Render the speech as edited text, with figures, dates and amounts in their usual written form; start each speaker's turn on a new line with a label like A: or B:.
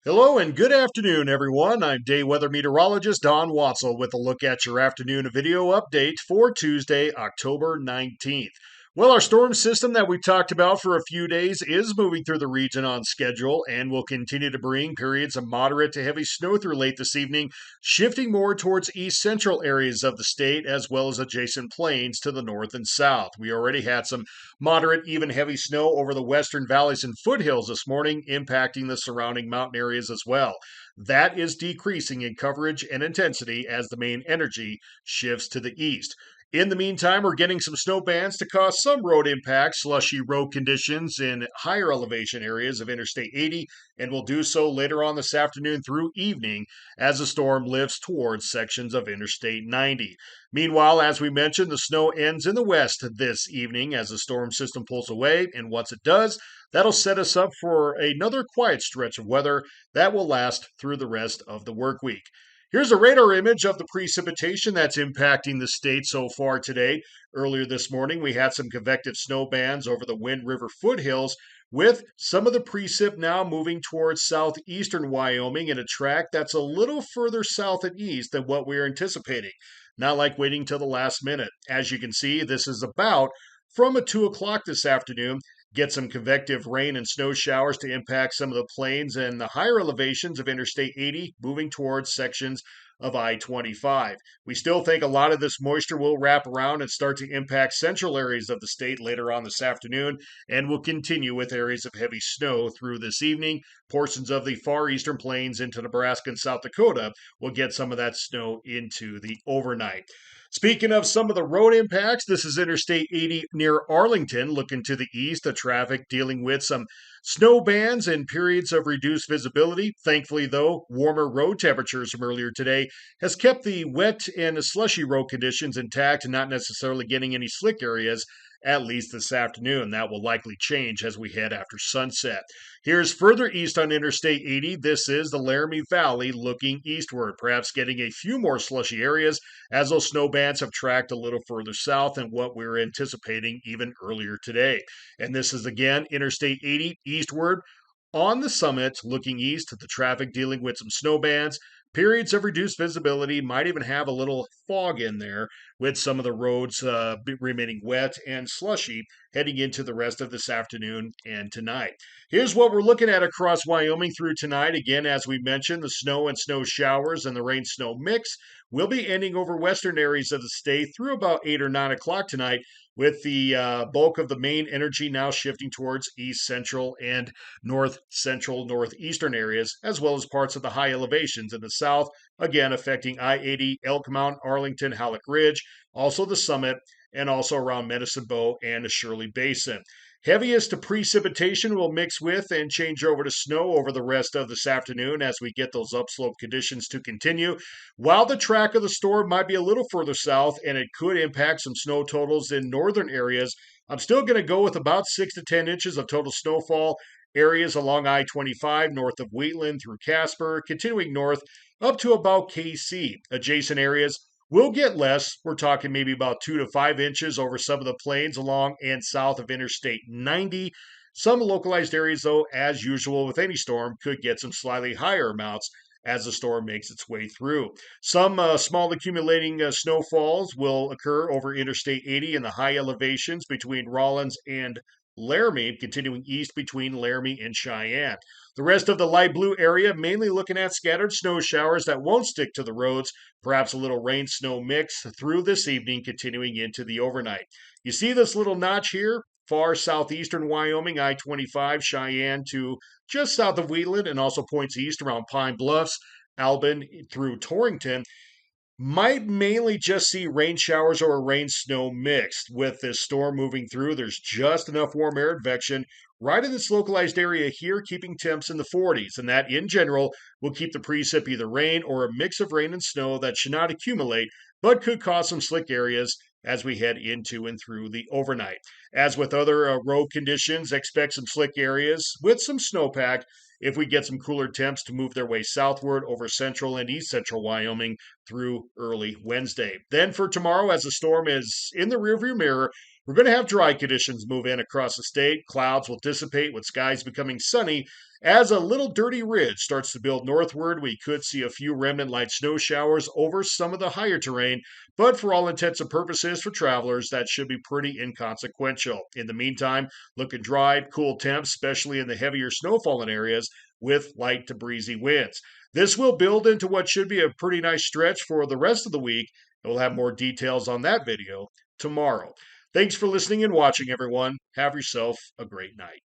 A: Hello and good afternoon, everyone. I'm day weather meteorologist Don Watzel with a look at your afternoon video update for Tuesday, October 19th. Well, our storm system that we've talked about for a few days is moving through the region on schedule and will continue to bring periods of moderate to heavy snow through late this evening, shifting more towards east central areas of the state as well as adjacent plains to the north and south. We already had some moderate, even heavy snow over the western valleys and foothills this morning, impacting the surrounding mountain areas as well. That is decreasing in coverage and intensity as the main energy shifts to the east. In the meantime, we're getting some snow bands to cause some road impacts, slushy road conditions in higher elevation areas of Interstate 80, and will do so later on this afternoon through evening as the storm lifts towards sections of Interstate 90. Meanwhile, as we mentioned, the snow ends in the west this evening as the storm system pulls away, and once it does, that'll set us up for another quiet stretch of weather that will last through the rest of the work week. Here's a radar image of the precipitation that's impacting the state so far today. Earlier this morning, we had some convective snow bands over the Wind River foothills, with some of the precip now moving towards southeastern Wyoming in a track that's a little further south and east than what we are anticipating. Not like waiting till the last minute. As you can see, this is about from 2 o'clock this afternoon. Get some convective rain and snow showers to impact some of the plains and the higher elevations of Interstate 80, moving towards sections of I-25. We still think a lot of this moisture will wrap around and start to impact central areas of the state later on this afternoon, and will continue with areas of heavy snow through this evening. Portions of the far eastern plains into Nebraska and South Dakota will get some of that snow into the overnight. Speaking of some of the road impacts, this is Interstate 80 near Arlington, looking to the east, the traffic dealing with some snow bands and periods of reduced visibility. Thankfully, though, warmer road temperatures from earlier today has kept the wet and slushy road conditions intact and not necessarily getting any slick areas, at least this afternoon. That will likely change as we head after sunset. Here's further east on Interstate 80. This is the Laramie Valley looking eastward, perhaps getting a few more slushy areas as those snow bands have tracked a little further south than what we were anticipating even earlier today. And this is again Interstate 80 eastward on the summit looking east, the traffic dealing with some snow bands. Periods of reduced visibility might even have a little fog in there with some of the roads remaining wet and slushy heading into the rest of this afternoon and tonight. Here's what we're looking at across Wyoming through tonight. Again, as we mentioned, the snow and snow showers and the rain snow mix will be ending over western areas of the state through about 8 or 9 o'clock tonight, with the bulk of the main energy now shifting towards east central and north central, northeastern areas, as well as parts of the high elevations in the south, again affecting I 80, Elk Mountain, Arlington, Halleck Ridge, also the summit, and also around Medicine Bow and the Shirley Basin. Heaviest precipitation will mix with and change over to snow over the rest of this afternoon as we get those upslope conditions to continue. While the track of the storm might be a little further south and it could impact some snow totals in northern areas, I'm still going to go with about 6 to 10 inches of total snowfall. Areas along I 25 north of Wheatland through Casper, continuing north up to about KC. Adjacent areas will get less. We're talking maybe about 2 to 5 inches over some of the plains along and south of Interstate 90. Some localized areas, though, as usual with any storm, could get some slightly higher amounts as the storm makes its way through. Some small accumulating snowfalls will occur over Interstate 80 in the high elevations between Rawlins and Laramie, continuing east between Laramie and Cheyenne. The rest of the light blue area mainly looking at scattered snow showers that won't stick to the roads, perhaps a little rain snow mix through this evening, continuing into the overnight. You see this little notch here? Far southeastern Wyoming, I 25, Cheyenne to just south of Wheatland, and also points east around Pine Bluffs, Albin through Torrington. Might mainly just see rain showers or a rain snow mixed. With this storm moving through, there's just enough warm air advection right in this localized area here, keeping temps in the 40s. And that, in general, will keep the precip either rain or a mix of rain and snow that should not accumulate, but could cause some slick areas as we head into and through the overnight. As with other road conditions, expect some slick areas with some snowpack if we get some cooler temps to move their way southward over central and east central Wyoming through early Wednesday. Then for tomorrow, as the storm is in the rearview mirror, We're going to have dry conditions move in across the state. Clouds will dissipate with skies becoming sunny. As a little dirty ridge starts to build northward, we could see a few remnant light snow showers over some of the higher terrain, but for all intents and purposes for travelers, that should be pretty inconsequential. In the meantime, looking dry, cool temps, especially in the heavier snowfallen areas with light to breezy winds. This will build into what should be a pretty nice stretch for the rest of the week. We'll have more details on that video tomorrow. Thanks for listening and watching, everyone. Have yourself a great night.